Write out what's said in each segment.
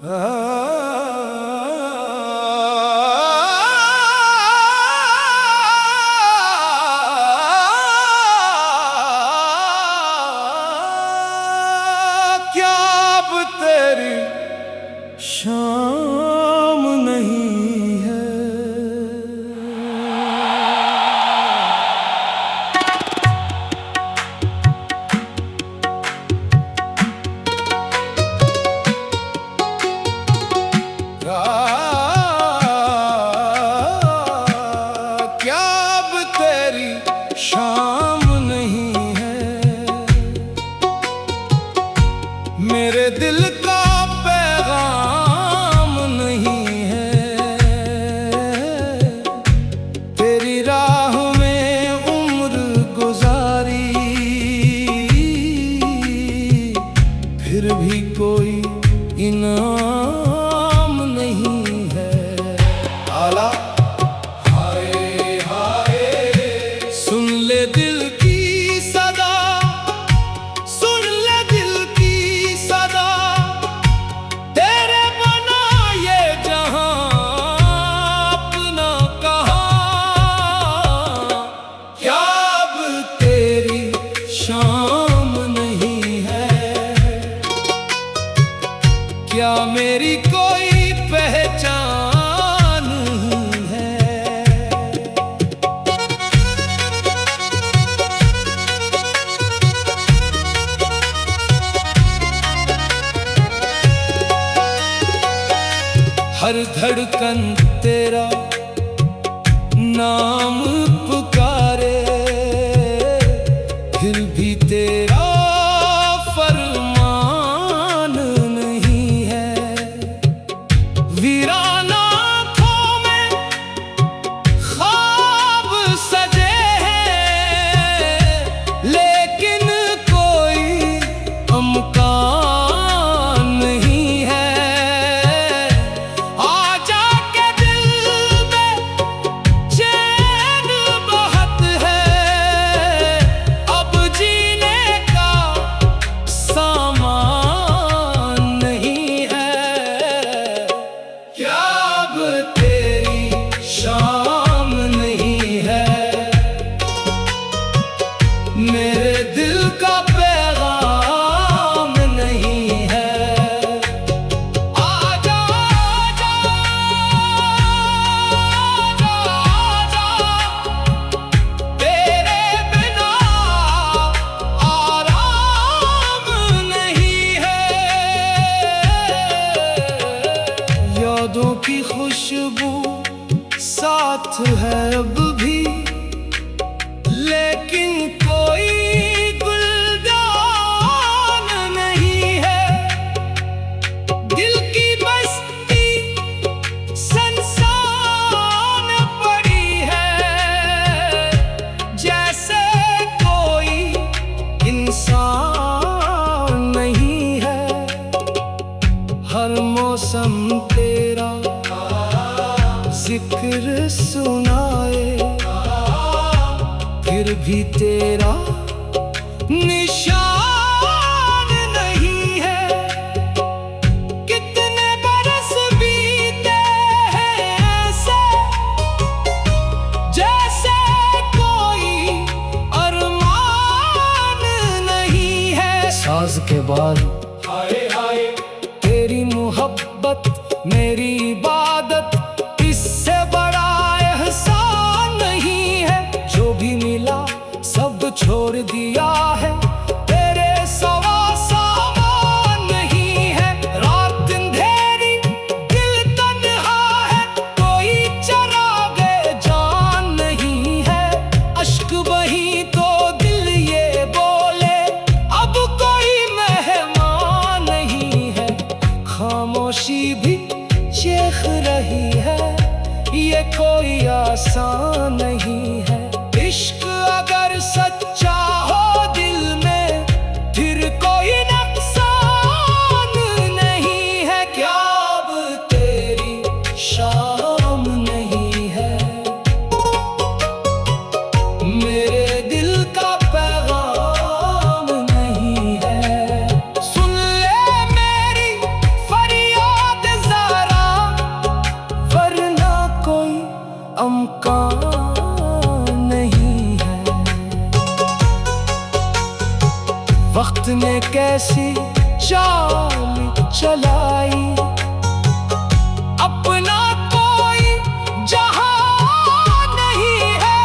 क्या अब तेरी शाम नहीं है? क्या अब तेरी शाम नहीं है? मेरे दिल का पैगाम नहीं है। तेरी राह में उम्र गुजारी, फिर भी कोई इनाम नहीं है। आला हाय हाय, सुन ले दिल की सदा, सुन ले दिल की सदा। तेरे बना ये जहां अपना कहाँ। क्या अब तेरी शाम नहीं है? क्या मेरी कोई पहचान है? हर धड़कन तेरा नाम पुकारे, फिर भी तेरा फरमान नहीं है। वीराना आँखों में ख्वाब सजे हैं, लेकिन कोई अमकान नहीं है। आजा के दिल में चैन बहुत है, अब जीने का सामान नहीं है। क्या अब तेरी शाम नहीं है? मेरे दिल का पैगाम नहीं है। आजा आजा आजा, तेरे बिना आराम नहीं है। यादों की खुशबू साथ है अब भी, लेकिन कोई गुलदान नहीं है। दिल की बस्ती सुनसान पड़ी है, जैसे कोई इंसान नहीं है। हर मौसम तेरा जिक्र सुनाए, फिर भी तेरा निशान नहीं है। कितने बरस बीते हैं ऐसे, जैसे कोई अरमान नहीं है। साज के बाद हाय हाय, तेरी मोहब्बत मेरी इबादत, इससे बड़ा एहसान नहीं है। जो भी मिला सब छोड़ दिया है, तेरे सिवा सामान नहीं है। रात अंधेरी दिल तन्हा है, कोई चरागे जान नहीं है। अश्क बही तो दिल ये बोले, अब कोई मेहमान नहीं है। खामोशी भी चेख रही है, ये कोई आसान नहीं है। इश्क अगर सच्चा हो दिल में, फिर कोई नुकसान नहीं है। क्या अब तेरी शाम नहीं है? मेरे दिल का पैगाम नहीं है। सुन ले मेरी फरियाद कैसी चाल चलाई। अपना कोई जहां नहीं है,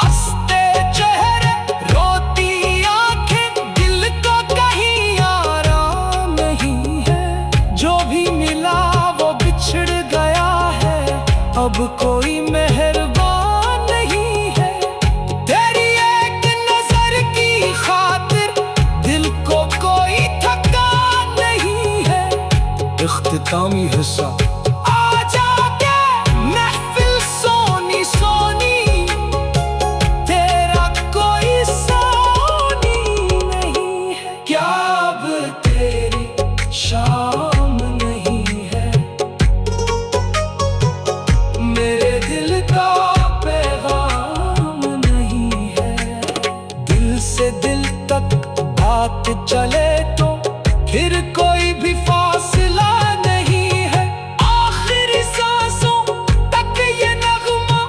हंसते चेहरे रोती आंखें, दिल को कहीं आराम नहीं है। जो भी मिला वो बिछड़ गया है, अब कोई मेहरबान नहीं है। तेरी एक नजर की खातिर दिल को कोई थकान नहीं है। इख्तितामी हिस्सा आजा के महफिल सोनी सोनी, तेरा कोई सोनी नहीं है। क्या अब तेरी शाम नहीं है? मेरे दिल का पैगाम नहीं है। दिल से दिल तक बात चले तो फिर कोई भी फासला नहीं है। आखिरी सांसों तक ये नगमा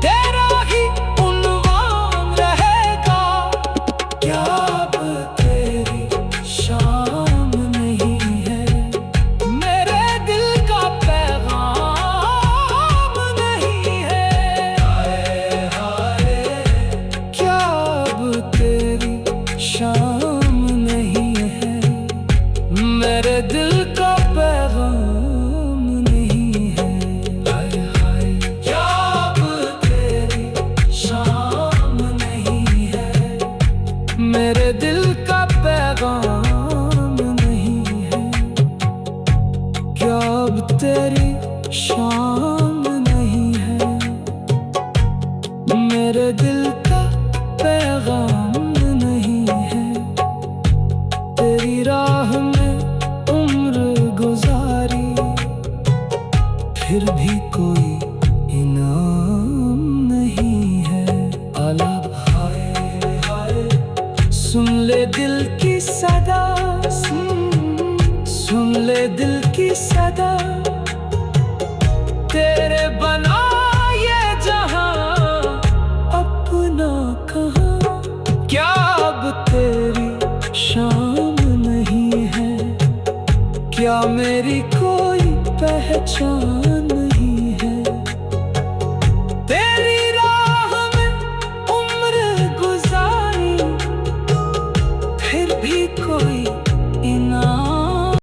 तेरा ही उन्वान रहेगा। क्या अब तेरी शाम नहीं है? मेरे दिल का पैगाम नहीं है। हाय हाय, क्या अब तेरी शाम नहीं है? मेरे दिल का पैगाम नहीं है। हाय हाय, क्या अब तेरी शाम नहीं है? मेरे दिल का पैगाम नहीं है। क्या अब तेरी शाम नहीं है? मेरे दिल का पैगाम नहीं है। तेरी राह में उम्र गुजारी, फिर भी कोई इनाम नहीं है। आलाप हाय हाय, सुन ले दिल की सदा, सुन ले दिल की सदा। तेरे बना ये जहां अपना कहाँ? क्या अब तेरी शाम नहीं है? क्या मेरी कोई पहचान